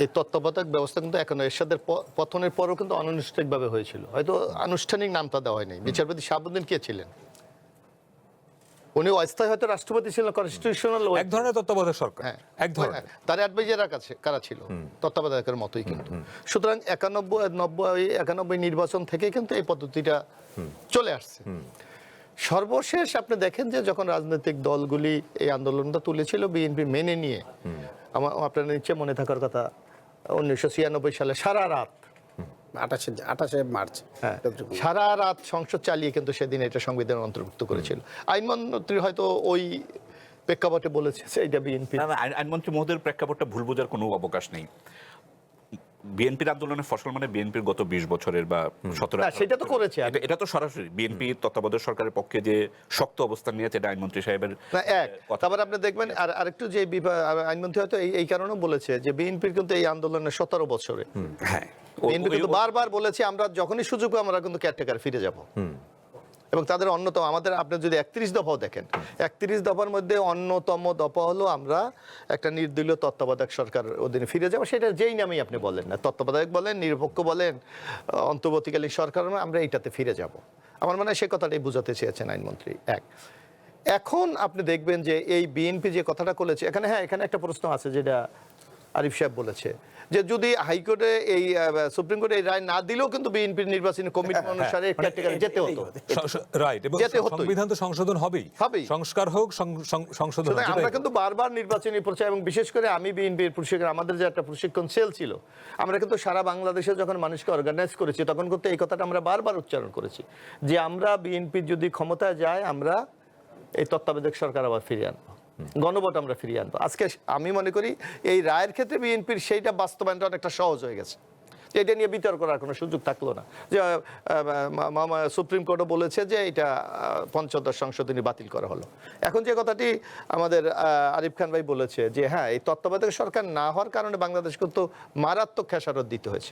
এই তত্ত্বাবধায়ক ব্যবস্থা কিন্তু এখন এরশাদের পতনের পরও কিন্তু অনানুষ্ঠানিকভাবে হয়েছিল, হয়তো আনুষ্ঠানিক নামটা দেওয়া হয়নি। বিচারপতি শাহাবুদ্দিন কে ছিলেন? উনি অস্থায়ী হয়তো রাষ্ট্রপতি ছিলেন, কনস্টিটিউশনাল এক ধরনের তত্ত্বাবধায়ক সরকার, এক ধরনের। তার অ্যাডভাইজাররা কারা ছিল? তত্ত্বাবধায়কের মতোই কিন্তু। সুতরাং 91 নির্বাচন থেকে কিন্তু এই পদ্ধতিটা চলে আসছে। সর্বশেষ আপনি দেখেন যে যখন রাজনৈতিক দলগুলি এই আন্দোলনটা তুলেছিল, বিএনপি মেনে নিয়ে, আপনার নিশ্চয় মনে থাকার কথা 1996 সালে সারা রাত 28 মার্চ সারা রাত সংসদ চালিয়ে কিন্তু সেদিন এটা সংবিধানের অন্তর্ভুক্ত করেছিল। আইনমন্ত্রী হয়তো ওই প্রেক্ষাপটে বলেছে এটা বিএনপি। আইনমন্ত্রী মহোদয়ের প্রেক্ষাপটটা ভুল বোঝার কোনো অবকাশ নেই। বিএনপির আন্দোলনের ফসল মানে বিএনপির গত 20 বছরের বা 17 সেটা তো করেছে, এটা তো সরাসরি বিএনপি তত্ত্বাবধায়ক সরকারের পক্ষে যে শক্ত অবস্থান নিয়েছে এটা আইনমন্ত্রী সাহেবের তারপর আপনি দেখবেন আরেকটু যে আইনমন্ত্রী হয়তো এই কারণেও বলেছে যে বিএনপির কিন্তু এই আন্দোলনের 17 বছরে বিএনপি কিন্তু বারবার বলেছে আমরা যখনই সুযোগ পাই আমরা কিন্তু কেয়ারটেকার ফিরে যাব। এবং তাদের অন্যতম আমাদের আপনি যদি 31 দফাও দেখেন, 31 দফার মধ্যে অন্যতম দফা হলো আমরা একটা নির্দলীয় তত্ত্বাবধায়ক সরকার অধীনে ফিরে যাবো। সেটা যেই নামেই আপনি বলেন না, তত্ত্বাবধায়ক বলেন, নিরপেক্ষ বলেন, অন্তর্বর্তীকালীন সরকার, আমরা এইটাতে ফিরে যাব। আমার মনে হয় সে কথাটাই বোঝাতে চেয়েছেন আইনমন্ত্রী। এখন আপনি দেখবেন যে এই বিএনপি যে কথাটা বলেছে এখানে, এখানে একটা প্রশ্ন আছে যেটা আরিফ সাহেব বলেছে যে যদি হাইকোর্টে এই সুপ্রিম কোর্টে এই রায় না দিলেও কিন্তু বিএনপির নির্বাচনী কমিটি অনুসারে যেতে হতো, রাইট, এবং সংবিধান তো সংশোধন হবেই, সংস্কার হোক সংশোধন। আমরা কিন্তু বারবার নির্বাচনী প্রচার, এবং বিশেষ করে আমি বিএনপির প্রশিক্ষণ, আমাদের যে একটা প্রশিক্ষণ সেল ছিল, আমরা কিন্তু সারা বাংলাদেশে যখন মানুষকে অর্গানাইজ করেছি তখন কিন্তু এই কথাটা আমরা বারবার উচ্চারণ করেছি যে আমরা বিএনপি যদি ক্ষমতায় যায় আমরা এই তত্ত্বাবধায়ক সরকার আবার ফিরিয়ে আনবো, গণভোট আমরা ফিরিয়ে আনবো। আজকে আমি মনে করি এই রায়ের ক্ষেত্রে বিএনপির সেইটা বাস্তবায়নটা অনেকটা সহজ হয়ে গেছে, এটা নিয়ে বিতর্ক করার কোনো সুযোগ থাকলো না। যে সুপ্রিম কোর্টও বলেছে যে এটা পঞ্চদশ সংশোধনী বাতিল করা হলো। এখন যে কথাটি আমাদের আরিফ খান ভাই বলেছে যে এই তত্ত্বাবধায়ক সরকার না হওয়ার কারণে বাংলাদেশ কিন্তু মারাত্মক খেসারত দিতে হয়েছে।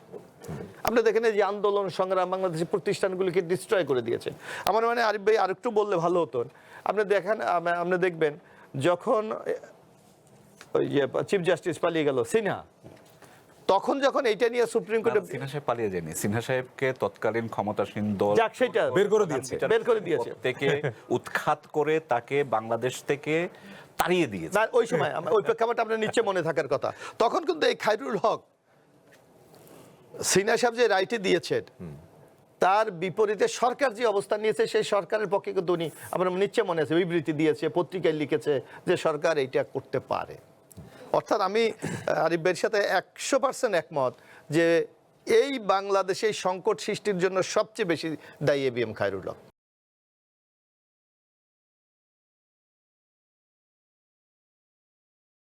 আপনি দেখেন যে আন্দোলন সংগ্রাম বাংলাদেশের প্রতিষ্ঠানগুলিকে ডিস্ট্রয় করে দিয়েছে। আমার মানে আরিফ ভাই আরেকটু বললে ভালো হতো। আপনি দেখেন, আপনি দেখবেন যখন ওই যে চিফ জাস্টিস পালিয়ে গেল সিনহা, তখন যখন এইটা নিয়ে সুপ্রিম কোর্টে সিনহা সাহেব পালিয়ে যায়নি, সিনহা সাহেবকে তৎকালীন ক্ষমতাসীন দল সেটা বের করে দিয়েছে থেকে উৎখাত করে তাকে বাংলাদেশ থেকে তাড়িয়ে দিয়েছে। ওই সময় ওই প্রেক্ষাপটটা আপনার নিশ্চয় মনে থাকার কথা। তখন কিন্তু এই খায়রুল হক সিনহা সাহেব যে রাইটে দিয়েছেন তার বিপরীতে সরকার যে অবস্থান নিয়েছে সেই সরকারের পক্ষে কিন্তু উনি, আমার নিশ্চয় মনে আছে, বিবৃতি দিয়েছে, পত্রিকায় লিখেছে যে সরকার এইটা করতে পারে। অর্থাৎ আমি আরিফ ভাইয়ের সাথে 100% একমত যে এই বাংলাদেশে সংকট সৃষ্টির জন্য সবচেয়ে বেশি দায়ী এবিএম খায়রুল হক।